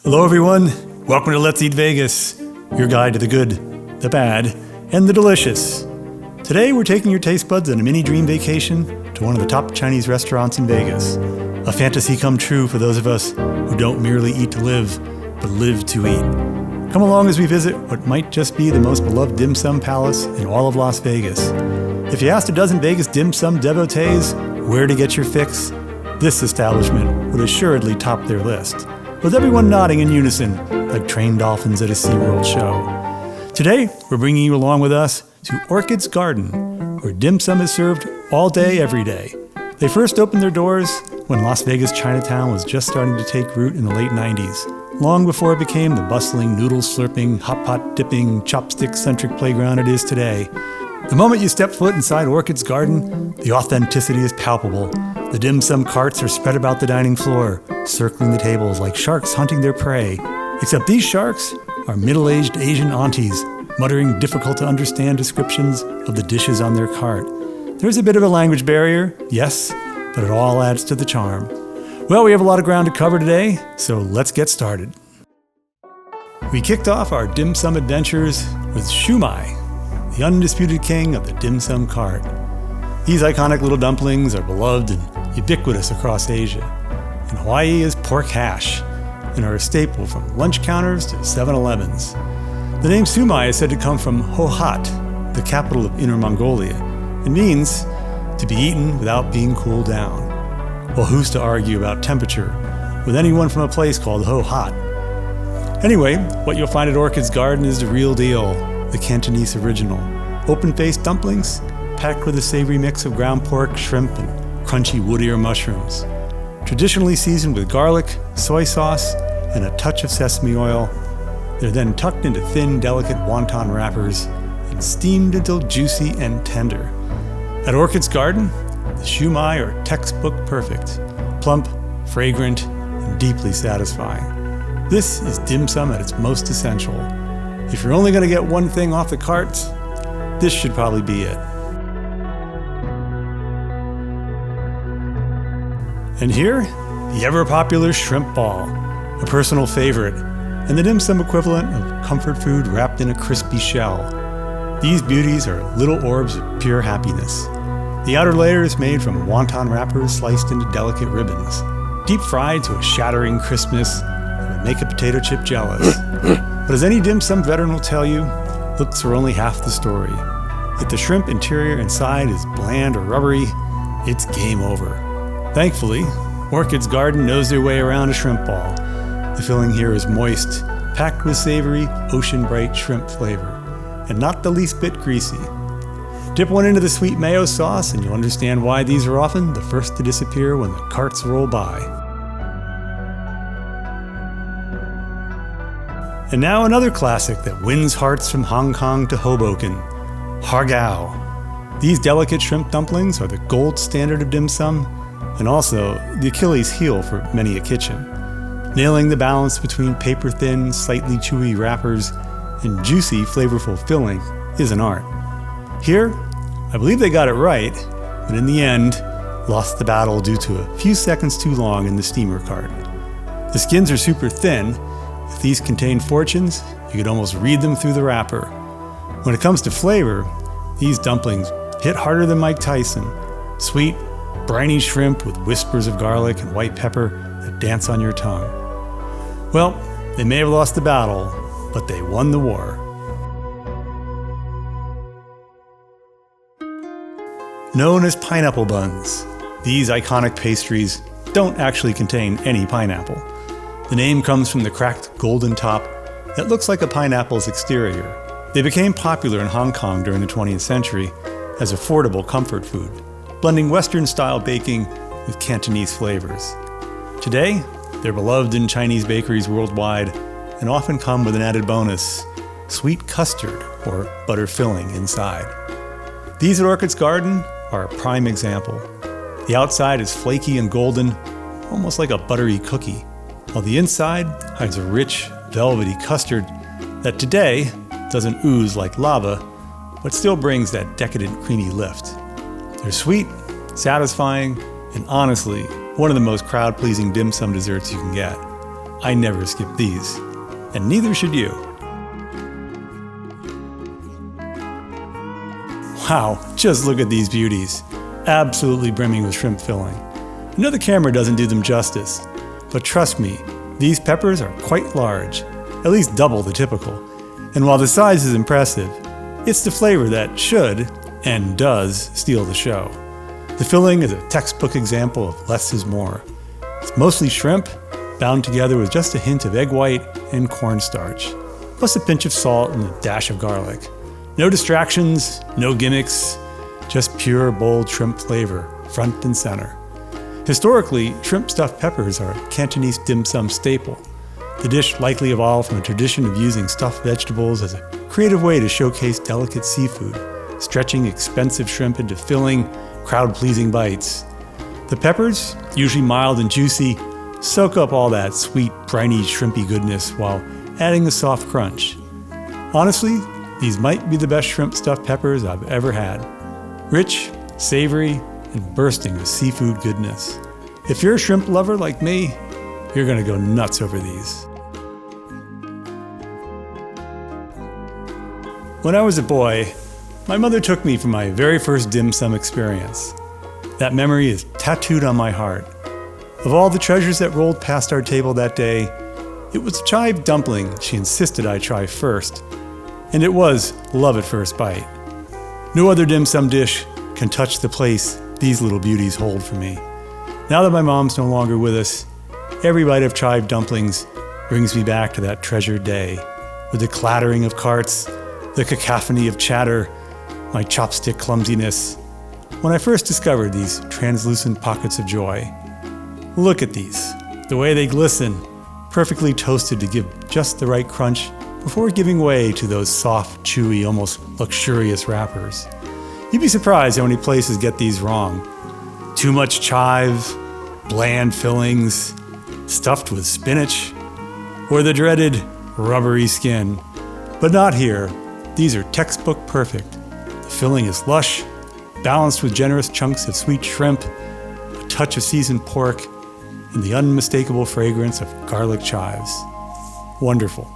Hello everyone, welcome to Let's Eat Vegas, your guide to the good, the bad, and the delicious. Today we're taking your taste buds on a mini dream vacation to one of the top Chinese restaurants in Vegas. A fantasy come true for those of us who don't merely eat to live, but live to eat. Come along as we visit what might just be the most beloved dim sum palace in all of Las Vegas. If you asked a dozen Vegas dim sum devotees where to get your fix, this establishment would assuredly top their list, with everyone nodding in unison like trained dolphins at a SeaWorld show. Today, we're bringing you along with us to Orchid's Garden, where dim sum is served all day, every day. They first opened their doors when Las Vegas Chinatown was just starting to take root in the late 90s, long before it became the bustling, noodle-slurping, hot pot dipping, chopstick-centric playground it is today. The moment you step foot inside Orchid's Garden, the authenticity is palpable. The dim sum carts are spread about the dining floor, circling the tables like sharks hunting their prey. Except these sharks are middle-aged Asian aunties, muttering difficult-to-understand descriptions of the dishes on their cart. There's a bit of a language barrier, yes, but it all adds to the charm. Well, we have a lot of ground to cover today, so let's get started. We kicked off our dim sum adventures with shumai, the undisputed king of the dim sum cart. These iconic little dumplings are beloved and ubiquitous across Asia. In Hawaii is pork hash, and are a staple from lunch counters to 7-Elevens. The name Sumai is said to come from Hohat, the capital of Inner Mongolia, and means to be eaten without being cooled down. Well, who's to argue about temperature with anyone from a place called Hohat? Anyway, what you'll find at Orchid's Garden is the real deal, the Cantonese original. Open-faced dumplings, packed with a savory mix of ground pork, shrimp, and crunchy wood ear mushrooms. Traditionally seasoned with garlic, soy sauce, and a touch of sesame oil, they're then tucked into thin, delicate wonton wrappers and steamed until juicy and tender. At Orchid's Garden, the shumai are textbook perfect, plump, fragrant, and deeply satisfying. This is dim sum at its most essential. If you're only going to get one thing off the carts, this should probably be it. And here, the ever-popular shrimp ball, a personal favorite, and the dim sum equivalent of comfort food wrapped in a crispy shell. These beauties are little orbs of pure happiness. The outer layer is made from wonton wrappers sliced into delicate ribbons, deep fried to a shattering crispness that would make a potato chip jealous. But as any dim sum veteran will tell you, looks are only half the story. If the shrimp interior inside is bland or rubbery, it's game over. Thankfully, Orchid's Garden knows their way around a shrimp ball. The filling here is moist, packed with savory, ocean-bright shrimp flavor, and not the least bit greasy. Dip one into the sweet mayo sauce and you'll understand why these are often the first to disappear when the carts roll by. And now another classic that wins hearts from Hong Kong to Hoboken, har gow. These delicate shrimp dumplings are the gold standard of dim sum, and also the Achilles heel for many a kitchen. Nailing the balance between paper-thin, slightly chewy wrappers and juicy, flavorful filling is an art. Here, I believe they got it right, but in the end, lost the battle due to a few seconds too long in the steamer cart. The skins are super thin. If these contained fortunes, you could almost read them through the wrapper. When it comes to flavor, these dumplings hit harder than Mike Tyson. Sweet, briny shrimp with whispers of garlic and white pepper that dance on your tongue. Well, they may have lost the battle, but they won the war. Known as pineapple buns, these iconic pastries don't actually contain any pineapple. The name comes from the cracked golden top that looks like a pineapple's exterior. They became popular in Hong Kong during the 20th century as affordable comfort food, blending Western-style baking with Cantonese flavors. Today, they're beloved in Chinese bakeries worldwide and often come with an added bonus, sweet custard or butter filling inside. These at Orchid's Garden are a prime example. The outside is flaky and golden, almost like a buttery cookie, while the inside hides a rich, velvety custard that today doesn't ooze like lava, but still brings that decadent, creamy lift. They're sweet, satisfying, and honestly, one of the most crowd-pleasing dim sum desserts you can get. I never skip these, and neither should you. Wow, just look at these beauties. Absolutely brimming with shrimp filling. I know the camera doesn't do them justice, but trust me, these peppers are quite large, at least double the typical. And while the size is impressive, it's the flavor that should, and does, steal the show. The filling is a textbook example of less is more. It's mostly shrimp, bound together with just a hint of egg white and cornstarch, plus a pinch of salt and a dash of garlic. No distractions, no gimmicks, just pure, bold shrimp flavor, front and center. Historically, shrimp stuffed peppers are a Cantonese dim sum staple. The dish likely evolved from a tradition of using stuffed vegetables as a creative way to showcase delicate seafood, stretching expensive shrimp into filling, crowd-pleasing bites. The peppers, usually mild and juicy, soak up all that sweet, briny, shrimpy goodness while adding a soft crunch. Honestly, these might be the best shrimp stuffed peppers I've ever had. Rich, savory, and bursting with seafood goodness. If you're a shrimp lover like me, you're gonna go nuts over these. When I was a boy, my mother took me for my very first dim sum experience. That memory is tattooed on my heart. Of all the treasures that rolled past our table that day, it was the chive dumpling she insisted I try first. And it was love at first bite. No other dim sum dish can touch the place these little beauties hold for me. Now that my mom's no longer with us, every bite of chive dumplings brings me back to that treasured day, with the clattering of carts, the cacophony of chatter, my chopstick clumsiness, when I first discovered these translucent pockets of joy. Look at these, the way they glisten, perfectly toasted to give just the right crunch before giving way to those soft, chewy, almost luxurious wrappers. You'd be surprised how many places get these wrong. Too much chive, bland fillings, stuffed with spinach, or the dreaded rubbery skin. But not here. These are textbook perfect. The filling is lush, balanced with generous chunks of sweet shrimp, a touch of seasoned pork, and the unmistakable fragrance of garlic chives. Wonderful.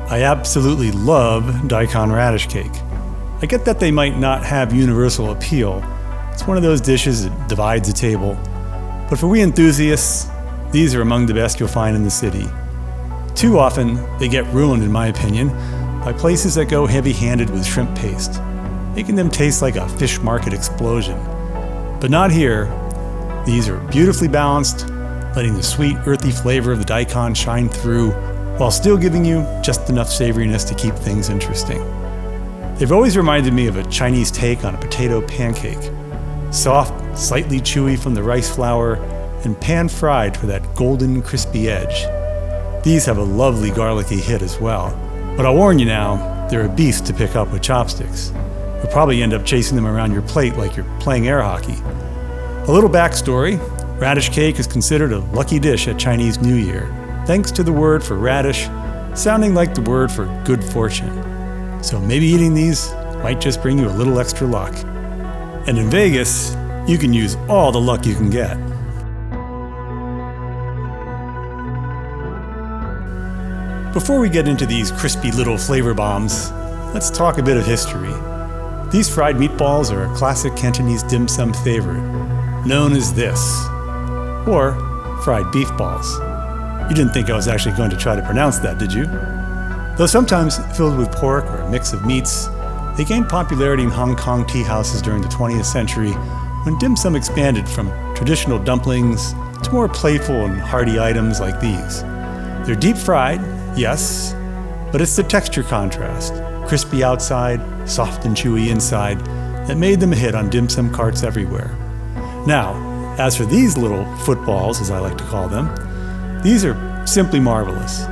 I absolutely love daikon radish cake. I get that they might not have universal appeal. It's one of those dishes that divides the table. But for we enthusiasts, these are among the best you'll find in the city. Too often, they get ruined, in my opinion, by places that go heavy-handed with shrimp paste, making them taste like a fish market explosion. But not here. These are beautifully balanced, letting the sweet, earthy flavor of the daikon shine through, while still giving you just enough savoriness to keep things interesting. They've always reminded me of a Chinese take on a potato pancake. Soft, slightly chewy from the rice flour, and pan-fried for that golden, crispy edge. These have a lovely garlicky hit as well, but I'll warn you now, they're a beast to pick up with chopsticks. You'll probably end up chasing them around your plate like you're playing air hockey. A little backstory, radish cake is considered a lucky dish at Chinese New Year, thanks to the word for radish sounding like the word for good fortune. So maybe eating these might just bring you a little extra luck. And in Vegas, you can use all the luck you can get. Before we get into these crispy little flavor bombs, let's talk a bit of history. These fried meatballs are a classic Cantonese dim sum favorite, known as this, or fried beef balls. You didn't think I was actually going to try to pronounce that, did you? Though sometimes filled with pork or a mix of meats, they gained popularity in Hong Kong tea houses during the 20th century when dim sum expanded from traditional dumplings to more playful and hearty items like these. They're deep fried, yes, but it's the texture contrast, crispy outside, soft and chewy inside, that made them a hit on dim sum carts everywhere. Now, as for these little footballs, as I like to call them, these are simply marvelous.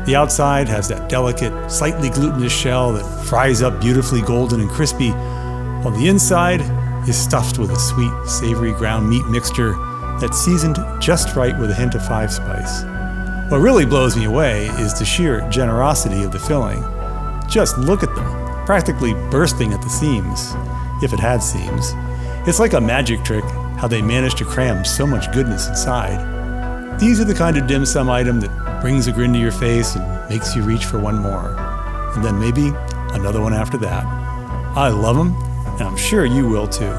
The outside has that delicate, slightly glutinous shell that fries up beautifully golden and crispy, while the inside is stuffed with a sweet, savory ground meat mixture that's seasoned just right with a hint of five spice. What really blows me away is the sheer generosity of the filling. Just look at them, practically bursting at the seams, if it had seams. It's like a magic trick how they manage to cram so much goodness inside. These are the kind of dim sum item that brings a grin to your face and makes you reach for one more. And then maybe another one after that. I love them, and I'm sure you will too.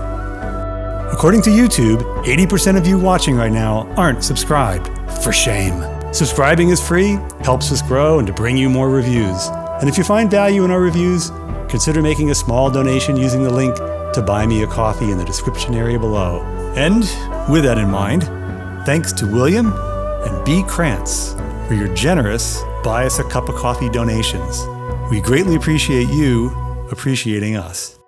According to YouTube, 80% of you watching right now aren't subscribed. For shame. Subscribing is free, helps us grow, and to bring you more reviews. And if you find value in our reviews, consider making a small donation using the link to buy me a coffee in the description area below. And with that in mind, thanks to William and B. Krantz for your generous buy us a cup of coffee donations. We greatly appreciate you appreciating us.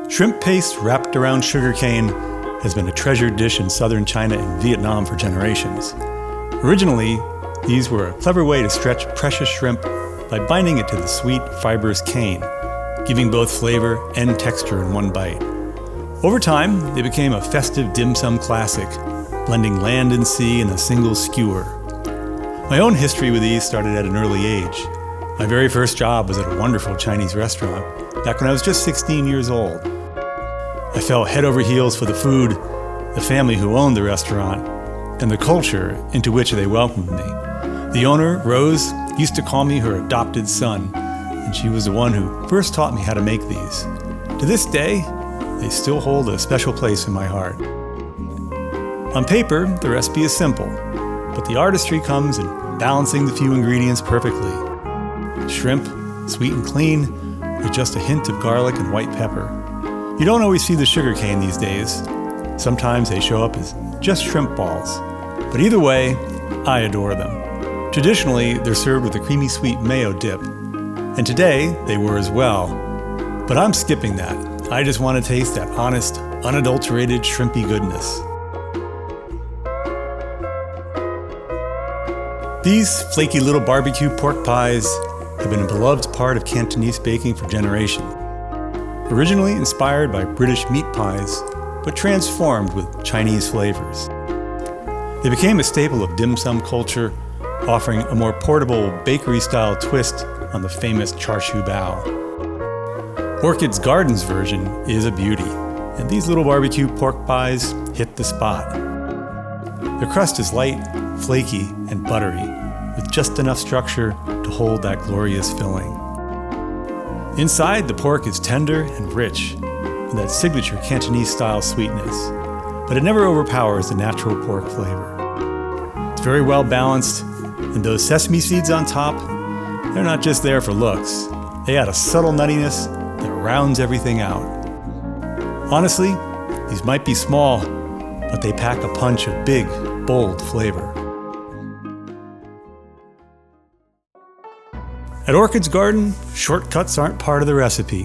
Shrimp paste wrapped around sugarcane has been a treasured dish in southern China and Vietnam for generations. Originally, these were a clever way to stretch precious shrimp by binding it to the sweet, fibrous cane, giving both flavor and texture in one bite. Over time, they became a festive dim sum classic, blending land and sea in a single skewer. My own history with these started at an early age. My very first job was at a wonderful Chinese restaurant back when I was just 16 years old. I fell head over heels for the food, the family who owned the restaurant, and the culture into which they welcomed me. The owner, Rose, used to call me her adopted son, and she was the one who first taught me how to make these. To this day, they still hold a special place in my heart. On paper, the recipe is simple, but the artistry comes in balancing the few ingredients perfectly. Shrimp, sweet and clean, with just a hint of garlic and white pepper. You don't always see the sugar cane these days. Sometimes they show up as just shrimp balls. But either way, I adore them. Traditionally, they're served with a creamy sweet mayo dip. And today, they were as well. But I'm skipping that. I just want to taste that honest, unadulterated, shrimpy goodness. These flaky little barbecue pork pies have been a beloved part of Cantonese baking for generations. Originally inspired by British meat pies, but transformed with Chinese flavors. They became a staple of dim sum culture, offering a more portable bakery-style twist on the famous char siu bao. Orchid's Garden's version is a beauty, and these little barbecue pork pies hit the spot. The crust is light, flaky, and buttery, with just enough structure to hold that glorious filling. Inside, the pork is tender and rich, with that signature Cantonese-style sweetness, but it never overpowers the natural pork flavor. It's very well balanced, and those sesame seeds on top, they're not just there for looks. They add a subtle nuttiness that rounds everything out. Honestly, these might be small, but they pack a punch of big, bold flavor. At Orchid's Garden, shortcuts aren't part of the recipe.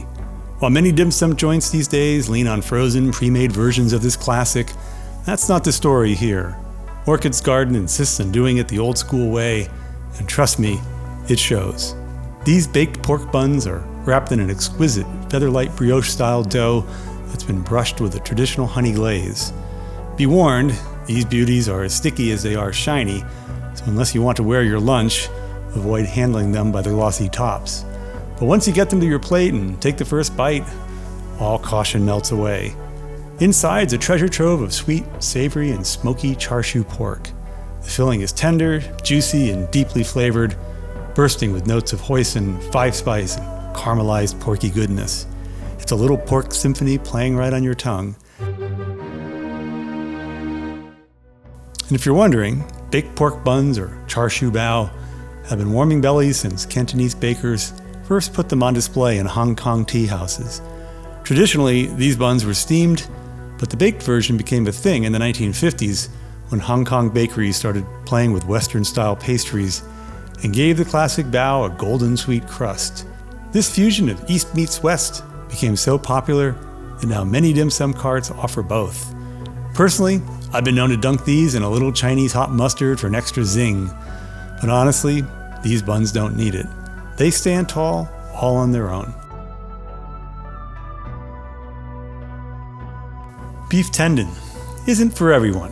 While many dim sum joints these days lean on frozen, pre-made versions of this classic, that's not the story here. Orchid's Garden insists on doing it the old school way, and trust me, it shows. These baked pork buns are wrapped in an exquisite feather-light brioche-style dough that's been brushed with a traditional honey glaze. Be warned, these beauties are as sticky as they are shiny, so unless you want to wear your lunch, avoid handling them by the glossy tops. But once you get them to your plate and take the first bite, all caution melts away. Inside's a treasure trove of sweet, savory, and smoky char siu pork. The filling is tender, juicy, and deeply flavored, bursting with notes of hoisin, five spice, and caramelized porky goodness. It's a little pork symphony playing right on your tongue. And if you're wondering, baked pork buns or char siu bao have been warming bellies since Cantonese bakers first put them on display in Hong Kong tea houses. Traditionally, these buns were steamed, but the baked version became a thing in the 1950s when Hong Kong bakeries started playing with Western-style pastries and gave the classic bao a golden sweet crust. This fusion of East meets West became so popular that now many dim sum carts offer both. Personally, I've been known to dunk these in a little Chinese hot mustard for an extra zing. But honestly, these buns don't need it. They stand tall, all on their own. Beef tendon isn't for everyone,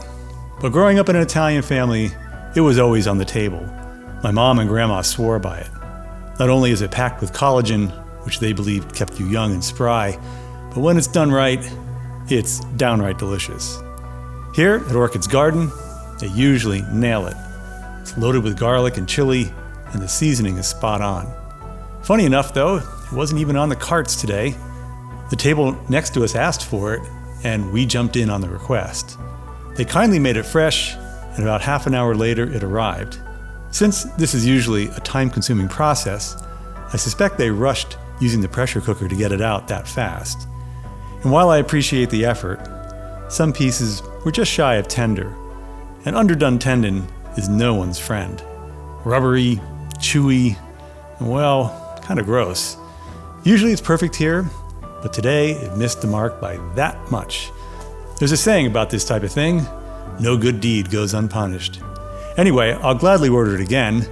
but growing up in an Italian family, it was always on the table. My mom and grandma swore by it. Not only is it packed with collagen, which they believed kept you young and spry, but when it's done right, it's downright delicious. Here at Orchid's Garden, they usually nail it. It's loaded with garlic and chili, and the seasoning is spot on. Funny enough though, it wasn't even on the carts today. The table next to us asked for it, and we jumped in on the request. They kindly made it fresh, and about half an hour later it arrived. Since this is usually a time-consuming process, I suspect they rushed using the pressure cooker to get it out that fast. And while I appreciate the effort, some pieces were just shy of tender. An underdone tendon is no one's friend. Rubbery, chewy, and well, kind of gross. Usually it's perfect here, but today it missed the mark by that much. There's a saying about this type of thing: no good deed goes unpunished. Anyway, I'll gladly order it again,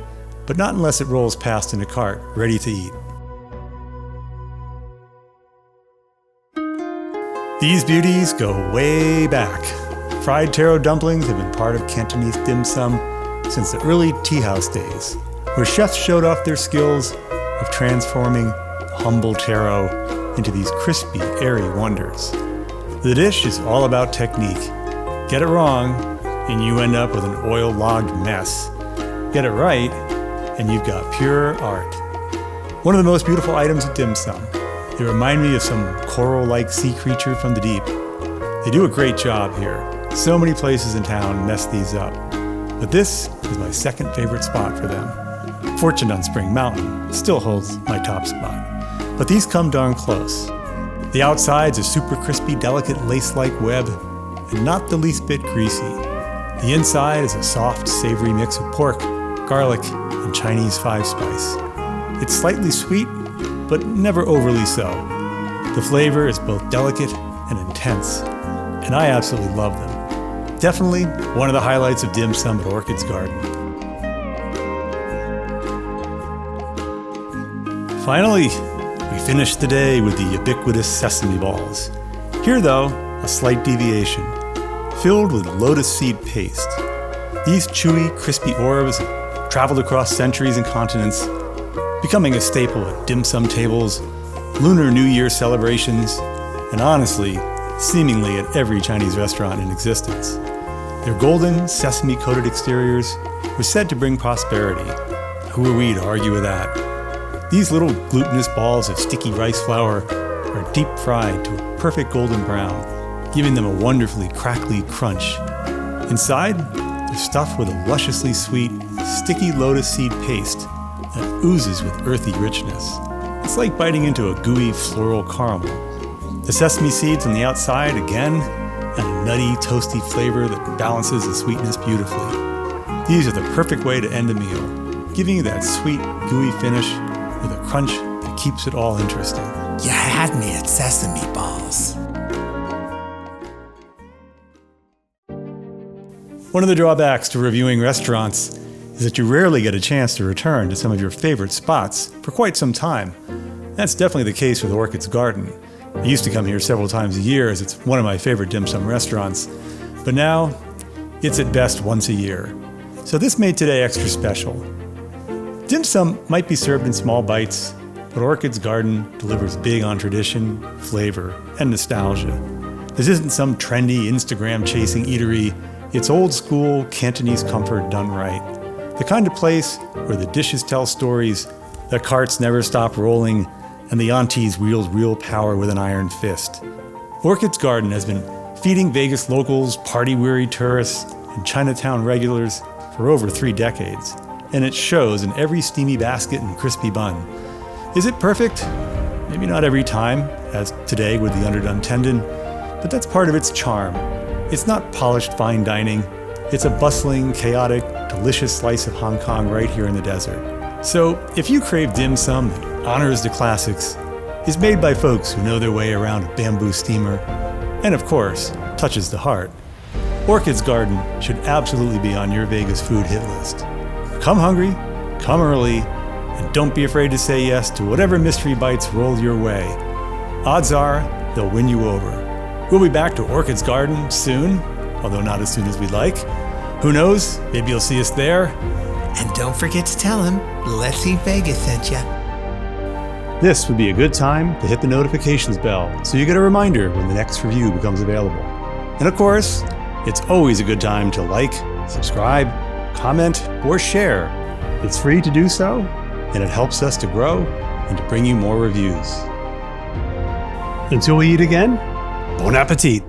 but not unless it rolls past in a cart, ready to eat. These beauties go way back. Fried taro dumplings have been part of Cantonese dim sum since the early tea house days, where chefs showed off their skills of transforming humble taro into these crispy, airy wonders. The dish is all about technique. Get it wrong, and you end up with an oil-logged mess. Get it right, and you've got pure art. One of the most beautiful items of dim sum. They remind me of some coral-like sea creature from the deep. They do a great job here. So many places in town mess these up. But this is my second favorite spot for them. Fortune on Spring Mountain still holds my top spot. But these come darn close. The outside's a super crispy, delicate lace-like web, and not the least bit greasy. The inside is a soft, savory mix of pork, garlic, and Chinese five-spice. It's slightly sweet, but never overly so. The flavor is both delicate and intense, and I absolutely love them. Definitely one of the highlights of dim sum at Orchid's Garden. Finally, we finished the day with the ubiquitous sesame balls. Here though, a slight deviation. Filled with lotus seed paste. These chewy, crispy orbs have traveled across centuries and continents, becoming a staple at dim sum tables, Lunar New Year celebrations, and honestly, seemingly at every Chinese restaurant in existence. Their golden, sesame-coated exteriors were said to bring prosperity. Who are we to argue with that? These little glutinous balls of sticky rice flour are deep fried to a perfect golden brown, giving them a wonderfully crackly crunch. Inside, they're stuffed with a lusciously sweet, sticky lotus seed paste that oozes with earthy richness. It's like biting into a gooey floral caramel. The sesame seeds on the outside, again, and a nutty, toasty flavor that balances the sweetness beautifully. These are the perfect way to end a meal, giving you that sweet, gooey finish with a crunch that keeps it all interesting. You had me at sesame balls. One of the drawbacks to reviewing restaurants is that you rarely get a chance to return to some of your favorite spots for quite some time. That's definitely the case with Orchid's Garden. I used to come here several times a year as it's one of my favorite dim sum restaurants, but now it's at best once a year. So this made today extra special. Dim sum might be served in small bites, but Orchid's Garden delivers big on tradition, flavor, and nostalgia. This isn't some trendy, Instagram-chasing eatery. It's old-school Cantonese comfort done right. The kind of place where the dishes tell stories, the carts never stop rolling, and the aunties wield real power with an iron fist. Orchid's Garden has been feeding Vegas locals, party-weary tourists, and Chinatown regulars for over 3 decades, and it shows in every steamy basket and crispy bun. Is it perfect? Maybe not every time, as today with the underdone tendon, but that's part of its charm. It's not polished fine dining. It's a bustling, chaotic, delicious slice of Hong Kong right here in the desert. So if you crave dim sum that honors the classics, is made by folks who know their way around a bamboo steamer, and of course, touches the heart, Orchid's Garden should absolutely be on your Vegas food hit list. Come hungry, come early, and don't be afraid to say yes to whatever mystery bites roll your way. Odds are, they'll win you over. We'll be back to Orchid's Garden soon, although not as soon as we'd like. Who knows, maybe you'll see us there. And don't forget to tell him Let's Eat Vegas sent ya. This would be a good time to hit the notifications bell so you get a reminder when the next review becomes available. And of course, it's always a good time to like, subscribe, comment, or share. It's free to do so, and it helps us to grow and to bring you more reviews. Until we eat again, bon appetit!